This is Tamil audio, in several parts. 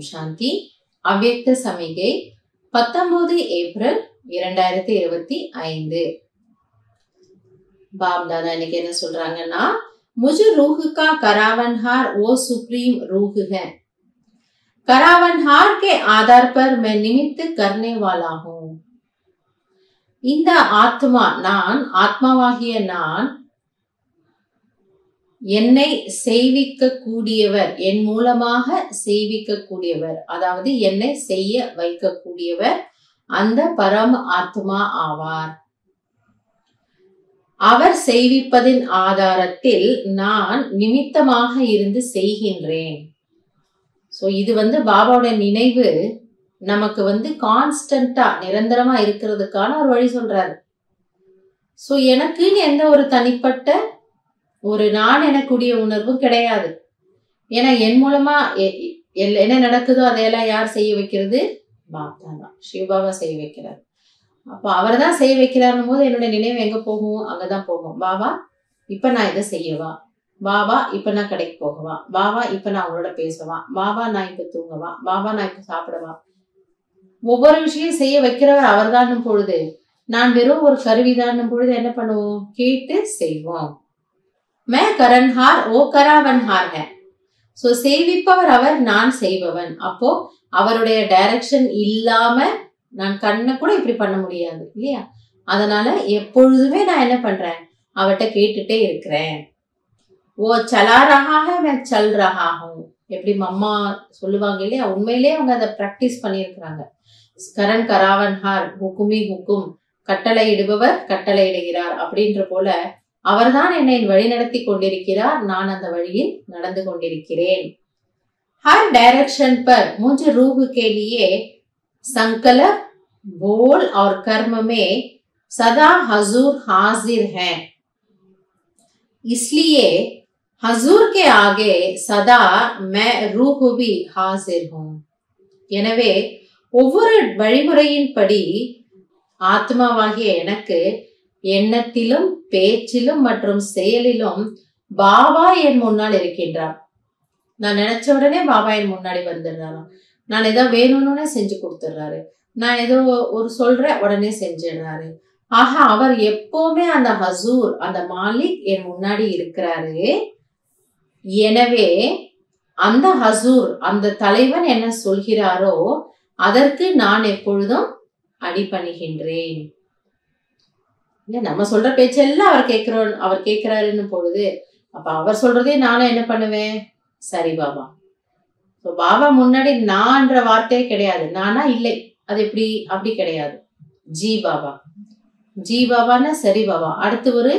சாந்தி. அவ்யக்த சமிகை 19 ஏப்ரல் 2025. बाप दादा இன்னைக்கு என்ன சொல்றாங்கன்னா, मुझे रूह का करावनहार वो सुप्रीम रूह है. करावनहार के आधार पर मैं निमित्त करने वाला हूँ. இந்த ஆத்மா நான், ஆத்மாவாகிய நான் என்னை செய்விக்க கூடியவர், என் மூலமாக செய்விக்க கூடியவர், அதாவது என்னை செய்ய வைக்கக்கூடியவர் அந்த பரம ஆத்மா ஆவார். அவர் செய்விப்பதின் ஆதாரத்தில் நான் நிமித்தமாக இருந்து செய்கின்றேன். சோ இது பாபாவோட நினைவு நமக்கு கான்ஸ்டன்டா நிரந்தரமா இருக்கிறதுக்கான ஒரு வழி சொல்றாரு. சோ எனக்குன்னு எந்த ஒரு தனிப்பட்ட ஒரு நான் எனக்குடைய உணர்வும் கிடையாது. ஏன்னா என் மூலமா என்ன நடக்குதோ அதையெல்லாம் யார் செய்ய வைக்கிறது? பாபா தான், சிவபாபா செய்ய வைக்கிறார். அப்ப அவர் தான் செய்ய வைக்கிறாருன்னு போது என்னோட நினைவு எங்க போகும்? அங்கதான் போகும். பாபா இப்ப நான் இதை செய்யவா, பாபா இப்ப நான் கடைக்கு போகவா, பாபா இப்ப நான் அவங்களோட பேசவா, பாபா நான் இப்ப தூங்கவா, பாபா நான் இப்ப சாப்பிடவா. ஒவ்வொரு விஷயம் செய்ய வைக்கிறவர் அவர் தான் பொழுது நான் வெறும் ஒரு கருவிதான் பொழுது என்ன பண்ணுவோம்? கேட்டு செய்வோம். मैं करनहार वो करावनहार है. சோ செய்விப்பவர் அவர், நான் செய்பவன். அப்போ அவருடைய டைரக்ஷன் இல்லாம நான் கண்ணை கூட இப்படி பண்ண முடியாது இல்லையா? அதனால எப்பொழுதுமே நான் என்ன பண்றேன்? அவர்கிட்ட கேட்டுட்டே இருக்கிறேன். ஓ சலா ரஹா ஹை मैं चल रहा हूं. எப்படி அம்மா சொல்லுவாங்க இல்லையா? உண்மையிலேயே அவங்க அதை பிராக்டிஸ் பண்ணியிருக்கிறாங்க. கரண் கராவன்ஹார், ஹுக்குமி ஹுக்கும், கட்டளை இடுபவர் கட்டளை இடுகிறார் அப்படின்ற போல அவர்தான் என்னை வழி நடத்தி கொண்டிருக்கிறார். நான் அந்த வழியில் நடந்து கொண்டிருக்கிறேன். हर डायरेक्शन पर मुझे रूह के लिए संकल्प, बोल और कर्म में सदा हजूर हाजिर है. इसलिए हजूर के आगे सदा मैं रूह भी हाजिर हूं. எனவே ஒவ்வொரு வழிமுறையின்படி ஆத்மாவாகிய எனக்கு எண்ணத்திலும் பேச்சிலும் மற்றும் செயலிலும் பாபா என் முன்னால் இருக்கின்றார். நான் நினைச்ச உடனே பாபா என் முன்னாடி வந்துடுறாராம். நான் ஏதோ வேணும்னு செஞ்சு கொடுத்துடுறாரு. நான் ஏதோ ஒரு சொல்றேன், உடனே செஞ்சிடுறாரு. ஆக அவர் எப்பவுமே அந்த ஹசூர், அந்த மாலிக் என் முன்னாடி இருக்கிறாரு. எனவே அந்த ஹசூர், அந்த தலைவன் என்ன சொல்கிறாரோ அதற்கு நான் எப்பொழுதும் அடிபணிகின்றேன். இல்ல நம்ம சொல்ற பேச்செல்லாம் அவர் கேட்கிறாருன்னு பொழுது அப்ப அவர் சொல்றதே நானும் என்ன பண்ணுவேன்? சரி பாபா. பாபா முன்னாடி நான்ற வார்த்தையே கிடையாது. நானா இல்லை, அது எப்படி? அப்படி கிடையாது. ஜி பாபா, ஜி பாபான்னா சரி பாபா. அடுத்து ஒரு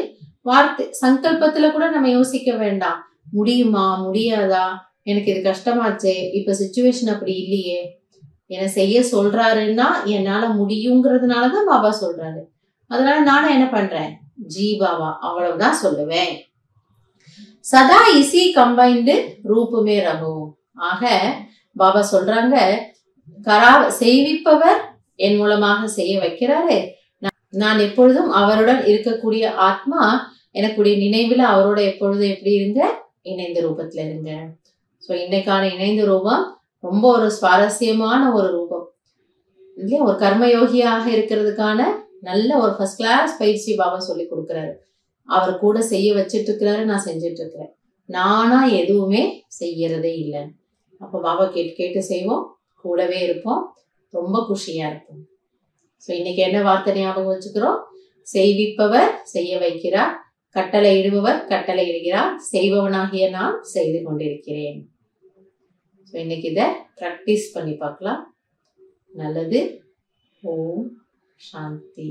வார்த்தை சங்கல்பத்துல கூட நம்ம யோசிக்க வேண்டாம். முடியுமா முடியாதா, எனக்கு இது கஷ்டமாச்சே, இப்ப சிச்சுவேஷன் அப்படி இல்லையே, என்ன செய்ய சொல்றாருன்னா என்னால முடியுங்கிறதுனாலதான் பாபா சொல்றாரு. அதனால நானும் என்ன பண்றேன்? ஜி பாபா, அவ்வளவுதான் சொல்லுவேன். சதா இசி கம்பைன்டு ரூபமே ரகும். ஆக பாபா சொல்றாங்க, செய்விப்பவர் என் மூலமாக செய்ய வைக்கிறாரு. நான் எப்பொழுதும் அவருடன் இருக்கக்கூடிய ஆத்மா, எனக்குடைய நினைவுல அவரோட எப்பொழுதும் எப்படி இருங்க? இணைந்த ரூபத்துல இருங்க. சோ இன்னைக்கான இணைந்த ரூபம் ரொம்ப ஒரு சுவாரஸ்யமான ஒரு ரூபம் இல்லையா? ஒரு கர்மயோகியாக இருக்கிறதுக்கான நல்ல ஒரு ஃபர்ஸ்ட் கிளாஸ் பயிற்சி பாபா சொல்லி கொடுக்கிறாரு. அவர் கூட செய்ய வச்சிட்டு இருக்கிறாரு, நான் செஞ்சிட்டு இருக்கிறேன். நானா எதுவுமே செய்யறதே இல்லை. அப்ப பாபா கேட்டு கேட்டு செய்வோம், கூடவே இருப்போம், ரொம்ப குஷியா இருப்போம். சோ இன்னைக்கு என்ன வார்த்தை ஞாபகம் வச்சுக்கிறோம்? செய்விப்பவர் செய்ய வைக்கிறார், கட்டளை இடுபவர் கட்டளை இடுகிறார், செய்பவனாகிய நான் செய்து கொண்டிருக்கிறேன். சோ இன்னைக்கு இதை பிராக்டிஸ் பண்ணி பார்க்கலாம். நல்லது. ஓம் சாந்தி.